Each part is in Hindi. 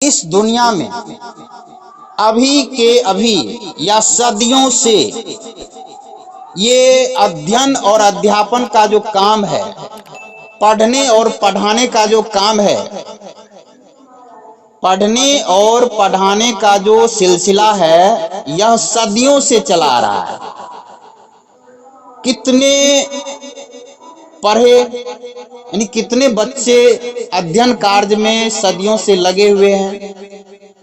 इस दुनिया में अभी के अभी या सदियों से ये अध्ययन और अध्यापन का जो काम है, पढ़ने और पढ़ाने का जो काम है, पढ़ने और पढ़ाने का जो सिलसिला है, यह सदियों से चला आ रहा है। कितने पढ़े यानी कितने बच्चे अध्ययन कार्य में सदियों से लगे हुए हैं,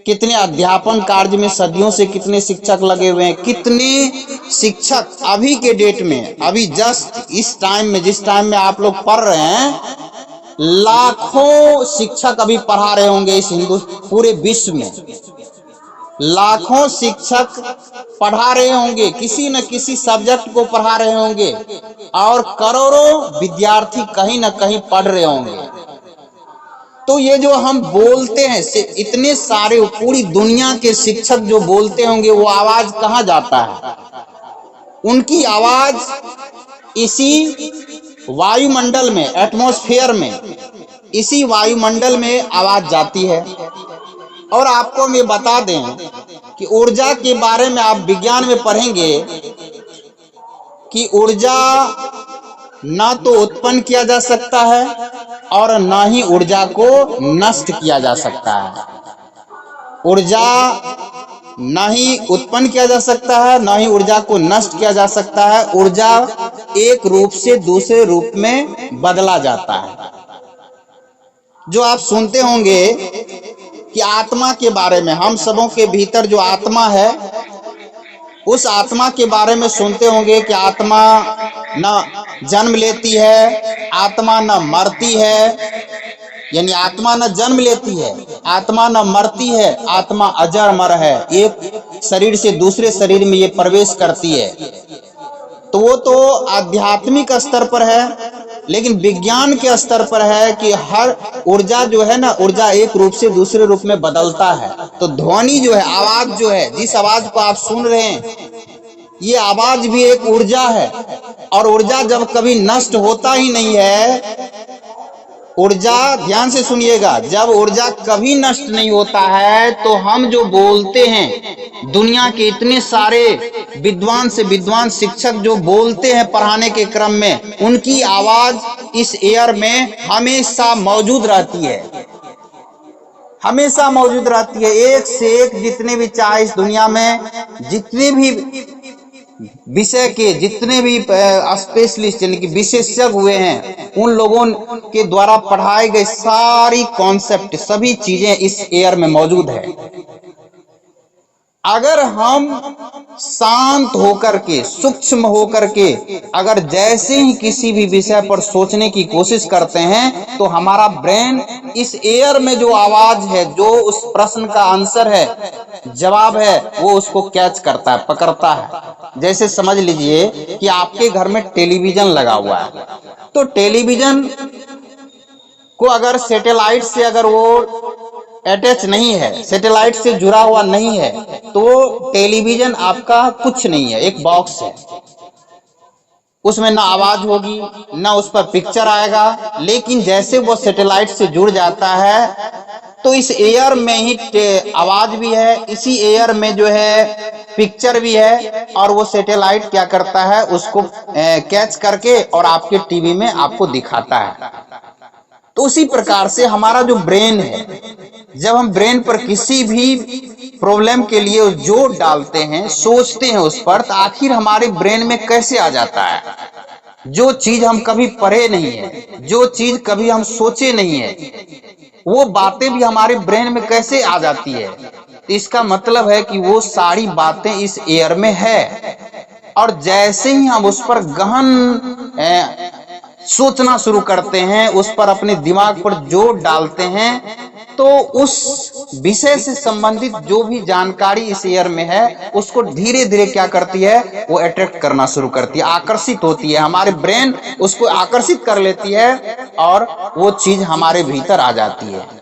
कितने अध्यापन कार्य में सदियों से कितने शिक्षक लगे हुए हैं, कितने शिक्षक अभी के डेट में, अभी जस्ट इस टाइम में, जिस टाइम में आप लोग पढ़ रहे हैं, लाखों शिक्षक अभी पढ़ा रहे होंगे इस पूरे विश्व में। लाखों शिक्षक पढ़ा रहे होंगे, किसी न किसी सब्जेक्ट को पढ़ा रहे होंगे, और करोड़ों विद्यार्थी कहीं न कहीं पढ़ रहे होंगे। तो ये जो हम बोलते हैं, इतने सारे पूरी दुनिया के शिक्षक जो बोलते होंगे, वो आवाज कहाँ जाता है? उनकी आवाज इसी वायुमंडल में, एटमॉस्फेयर में, इसी वायुमंडल में आवाज जाती है। और आपको हम ये बता दें कि ऊर्जा के बारे में आप विज्ञान में पढ़ेंगे कि ऊर्जा ना तो उत्पन्न किया जा सकता है और ना ही ऊर्जा को नष्ट किया जा सकता है। ऊर्जा ना ही उत्पन्न किया जा सकता है, ना ही ऊर्जा को नष्ट किया जा सकता है। ऊर्जा एक रूप से दूसरे रूप में बदला जाता है। जो आप सुनते होंगे कि आत्मा के बारे में, हम सबों के भीतर जो आत्मा है, उस आत्मा के बारे में सुनते होंगे कि आत्मा न जन्म लेती है, आत्मा न मरती है, यानी आत्मा न जन्म लेती है, आत्मा न मरती है, आत्मा अजर अमर है, एक शरीर से दूसरे शरीर में ये प्रवेश करती है। तो वो तो आध्यात्मिक स्तर पर है, लेकिन विज्ञान के स्तर पर है कि हर ऊर्जा जो है ना, ऊर्जा एक रूप से दूसरे रूप में बदलता है। तो ध्वनि जो है, आवाज जो है, जिस आवाज को आप सुन रहे हैं, ये आवाज भी एक ऊर्जा है। और ऊर्जा जब कभी नष्ट होता ही नहीं है, ऊर्जा, ध्यान से सुनिएगा, जब ऊर्जा कभी नष्ट नहीं होता है, तो हम जो बोलते हैं, दुनिया के इतने सारे विद्वान से विद्वान शिक्षक जो बोलते हैं पढ़ाने के क्रम में, उनकी आवाज इस एयर में हमेशा मौजूद रहती है, हमेशा मौजूद रहती है। एक से एक जितने भी, चाहे इस दुनिया में जितने भी विषय के, जितने भी स्पेशलिस्ट यानी कि विशेषज्ञ हुए हैं, उन लोगों के द्वारा पढ़ाए गए सारी कॉन्सेप्ट, सभी चीजें इस एयर में मौजूद है। अगर हम शांत होकर के, सूक्ष्म होकर के, अगर जैसे ही किसी भी विषय पर सोचने की कोशिश करते हैं, तो हमारा ब्रेन इस एयर में जो आवाज है, जो उस प्रश्न का आंसर है, जवाब है, वो उसको कैच करता है, पकड़ता है। जैसे समझ लीजिए कि आपके घर में टेलीविजन लगा हुआ है, तो टेलीविजन को अगर सैटेलाइट से अगर वो अटैच नहीं है, सैटेलाइट से जुड़ा हुआ नहीं है, तो टेलीविजन आपका कुछ नहीं है, एक बॉक्स है। उसमें ना आवाज होगी, ना उस पर पिक्चर आएगा। लेकिन जैसे वो सैटेलाइट से जुड़ जाता है, तो इस एयर में ही आवाज भी है, इसी एयर में जो है पिक्चर भी है, और वो सैटेलाइट क्या करता है, उसको कैच करके और आपके टीवी में आपको दिखाता है। तो उसी प्रकार से हमारा जो ब्रेन है, जब हम ब्रेन पर किसी भी प्रॉब्लम के लिए जोर डालते हैं, सोचते हैं उस पर, तो आखिर हमारे ब्रेन में कैसे आ जाता है? जो चीज हम कभी पढ़े नहीं है, जो चीज कभी हम सोचे नहीं है, वो बातें भी हमारे ब्रेन में कैसे आ जाती है? तो इसका मतलब है कि वो सारी बातें इस एयर में है, और जैसे ही हम उस पर गहन सोचना शुरू करते हैं, उस पर अपने दिमाग पर जोर डालते हैं, तो उस विषय से संबंधित जो भी जानकारी इस एयर में है, उसको धीरे धीरे क्या करती है, वो अट्रैक्ट करना शुरू करती है, आकर्षित होती है। हमारे ब्रेन उसको आकर्षित कर लेती है और वो चीज हमारे भीतर आ जाती है।